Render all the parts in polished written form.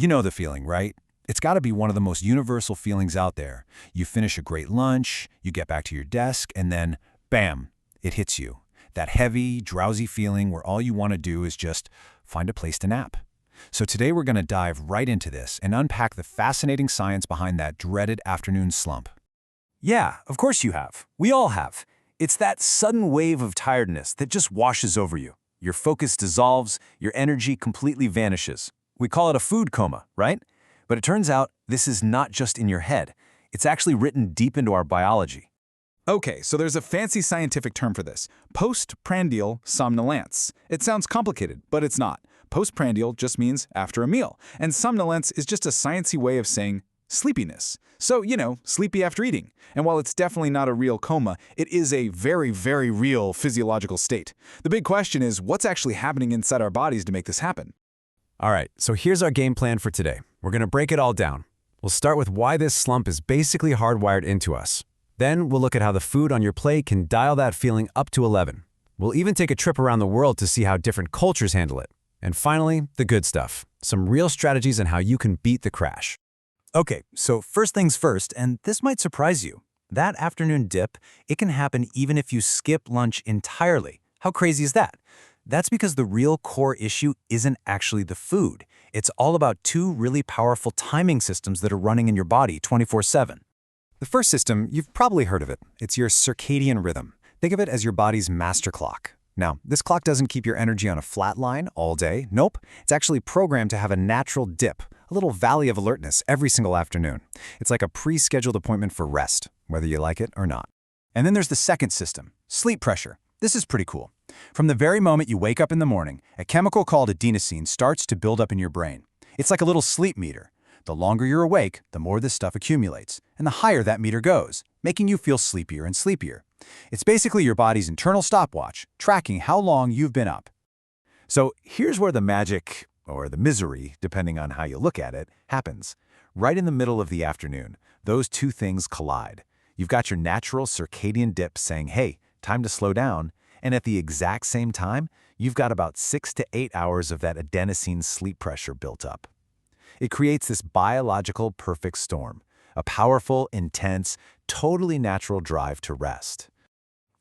You know the feeling, right? It's got to be one of the most universal feelings out there. You finish a great lunch, you get back to your desk, and then, bam, it hits you. That heavy, drowsy feeling where all you want to do is just find a place to nap. So today we're going to dive right into this and unpack the fascinating science behind that dreaded afternoon slump. Yeah, of course you have. We all have. It's that sudden wave of tiredness that just washes over you. Your focus dissolves, your energy completely vanishes. We call it a food coma, right? But it turns out this is not just in your head. It's actually written deep into our biology. Okay, so there's a fancy scientific term for this, postprandial somnolence. It sounds complicated, but it's not. Postprandial just means after a meal, and somnolence is just a sciencey way of saying sleepiness. So, sleepy after eating. And while it's definitely not a real coma, it is a very, very real physiological state. The big question is, what's actually happening inside our bodies to make this happen? All right, so here's our game plan for today. We're going to break it all down. We'll start with why this slump is basically hardwired into us. Then we'll look at how the food on your plate can dial that feeling up to 11. We'll even take a trip around the world to see how different cultures handle it. And finally, the good stuff. Some real strategies on how you can beat the crash. Okay, so first things first, and this might surprise you. That afternoon dip, it can happen even if you skip lunch entirely. How crazy is that? That's because the real core issue isn't actually the food. It's all about two really powerful timing systems that are running in your body 24/7. The first system, you've probably heard of it. It's your circadian rhythm. Think of it as your body's master clock. Now, this clock doesn't keep your energy on a flat line all day. Nope. It's actually programmed to have a natural dip, a little valley of alertness every single afternoon. It's like a pre-scheduled appointment for rest, whether you like it or not. And then there's the second system, sleep pressure. This is pretty cool. From the very moment you wake up in the morning, a chemical called adenosine starts to build up in your brain. It's like a little sleep meter. The longer you're awake, the more this stuff accumulates, and the higher that meter goes, making you feel sleepier and sleepier. It's basically your body's internal stopwatch, tracking how long you've been up. So here's where the magic, or the misery, depending on how you look at it, happens. Right in the middle of the afternoon, those two things collide. You've got your natural circadian dip saying, hey, time to slow down, and at the exact same time, you've got about 6 to 8 hours of that adenosine sleep pressure built up. It creates this biological perfect storm, a powerful, intense, totally natural drive to rest.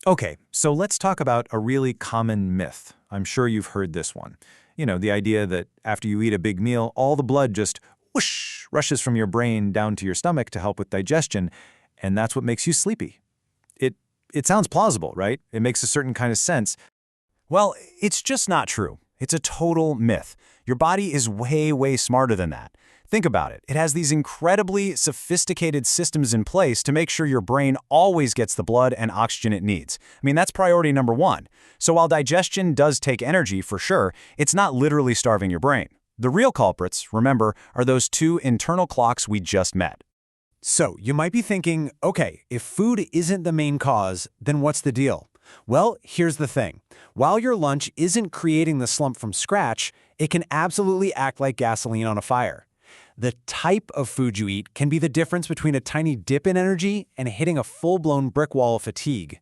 Okay, so let's talk about a really common myth. I'm sure you've heard this one. The idea that after you eat a big meal, all the blood just whoosh rushes from your brain down to your stomach to help with digestion, and that's what makes you sleepy. It sounds plausible, right? It makes a certain kind of sense. Well, it's just not true. It's a total myth. Your body is way, way smarter than that. Think about it. It has these incredibly sophisticated systems in place to make sure your brain always gets the blood and oxygen it needs. That's priority number one. So while digestion does take energy for sure, it's not literally starving your brain. The real culprits, remember, are those two internal clocks we just met. So you might be thinking, okay, if food isn't the main cause, then what's the deal? Well, here's the thing. While your lunch isn't creating the slump from scratch, it can absolutely act like gasoline on a fire. The type of food you eat can be the difference between a tiny dip in energy and hitting a full-blown brick wall of fatigue.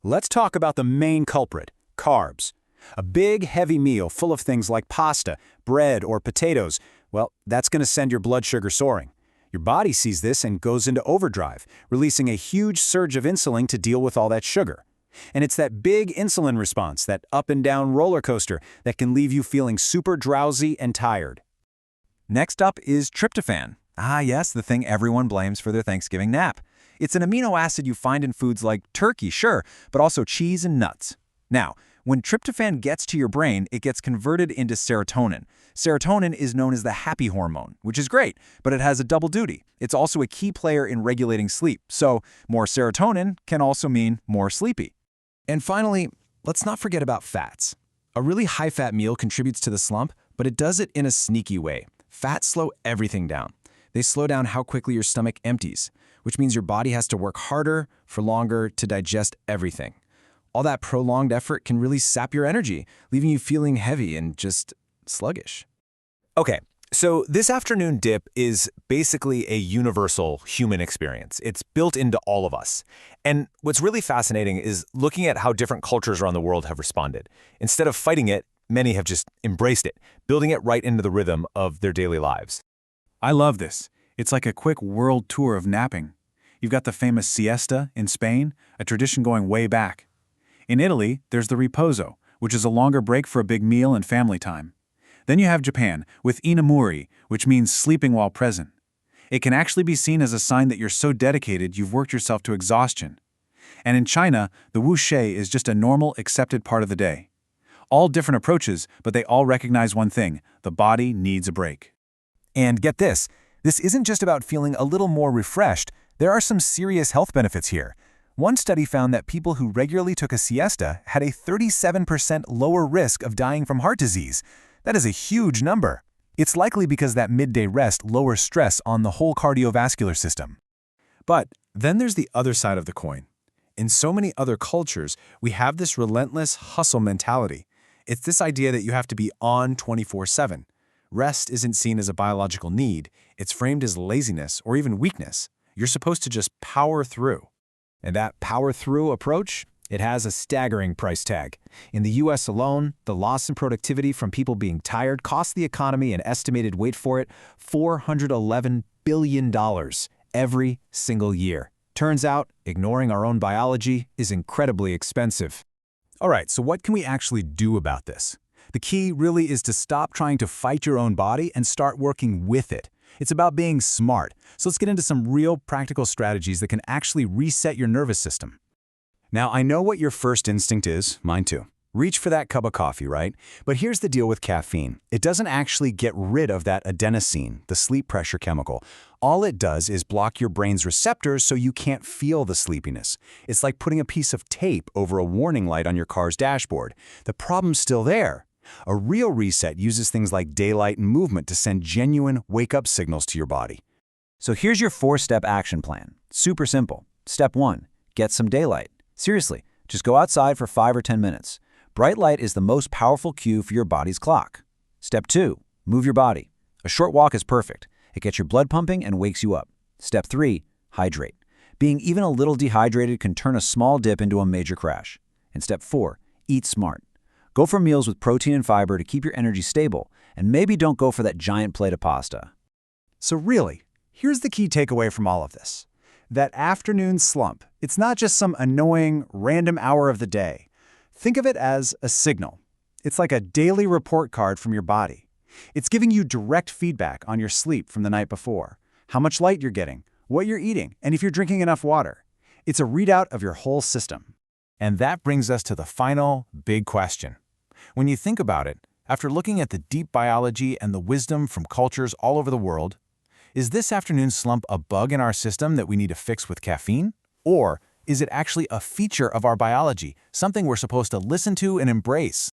Let's talk about the main culprit, carbs. A big, heavy meal full of things like pasta, bread, or potatoes, well, that's going to send your blood sugar soaring. Your body sees this and goes into overdrive, releasing a huge surge of insulin to deal with all that sugar. And it's that big insulin response, that up and down roller coaster, that can leave you feeling super drowsy and tired. Next up is tryptophan. Ah, yes, the thing everyone blames for their Thanksgiving nap. It's an amino acid you find in foods like turkey, sure, but also cheese and nuts. Now, when tryptophan gets to your brain, it gets converted into serotonin. Serotonin is known as the happy hormone, which is great, but it has a double duty. It's also a key player in regulating sleep, so more serotonin can also mean more sleepy. And finally, let's not forget about fats. A really high-fat meal contributes to the slump, but it does it in a sneaky way. Fats slow everything down. They slow down how quickly your stomach empties, which means your body has to work harder for longer to digest everything. All that prolonged effort can really sap your energy, leaving you feeling heavy and just sluggish. Okay, so this afternoon dip is basically a universal human experience. It's built into all of us. And what's really fascinating is looking at how different cultures around the world have responded. Instead of fighting it, Many have just embraced it, building it right into the rhythm of their daily lives. I love this. It's like a quick world tour of napping. You've got the famous siesta in Spain, a tradition going way back. In Italy, there's the riposo, which is a longer break for a big meal and family time. Then you have Japan, with inamuri, which means sleeping while present. It can actually be seen as a sign that you're so dedicated you've worked yourself to exhaustion. And in China, the wuxie is just a normal, accepted part of the day. All different approaches, but they all recognize one thing: the body needs a break. And get this isn't just about feeling a little more refreshed. There are some serious health benefits here. One study found that people who regularly took a siesta had a 37% lower risk of dying from heart disease. That is a huge number. It's likely because that midday rest lowers stress on the whole cardiovascular system. But then there's the other side of the coin. In so many other cultures, we have this relentless hustle mentality. It's this idea that you have to be on 24/7. Rest isn't seen as a biological need. It's framed as laziness or even weakness. You're supposed to just power through. And that power-through approach, it has a staggering price tag. In the U.S. alone, the loss in productivity from people being tired costs the economy an estimated, wait for it, $411 billion every single year. Turns out, ignoring our own biology is incredibly expensive. All right, so what can we actually do about this? The key really is to stop trying to fight your own body and start working with it. It's about being smart. So let's get into some real practical strategies that can actually reset your nervous system. Now, I know what your first instinct is, mine too. Reach for that cup of coffee, right? But here's the deal with caffeine. It doesn't actually get rid of that adenosine, the sleep pressure chemical. All it does is block your brain's receptors so you can't feel the sleepiness. It's like putting a piece of tape over a warning light on your car's dashboard. The problem's still there. A real reset uses things like daylight and movement to send genuine wake-up signals to your body. So here's your 4-step action plan. Super simple. Step 1, get some daylight. Seriously, just go outside for 5 or 10 minutes. Bright light is the most powerful cue for your body's clock. Step 2, move your body. A short walk is perfect. It gets your blood pumping and wakes you up. Step 3, hydrate. Being even a little dehydrated can turn a small dip into a major crash. And step 4, eat smart. Go for meals with protein and fiber to keep your energy stable, and maybe don't go for that giant plate of pasta. So really, here's the key takeaway from all of this. That afternoon slump, it's not just some annoying, random hour of the day. Think of it as a signal. It's like a daily report card from your body. It's giving you direct feedback on your sleep from the night before, how much light you're getting, what you're eating, and if you're drinking enough water. It's a readout of your whole system. And that brings us to the final big question. When you think about it, after looking at the deep biology and the wisdom from cultures all over the world, is this afternoon slump a bug in our system that we need to fix with caffeine? Or is it actually a feature of our biology, something we're supposed to listen to and embrace?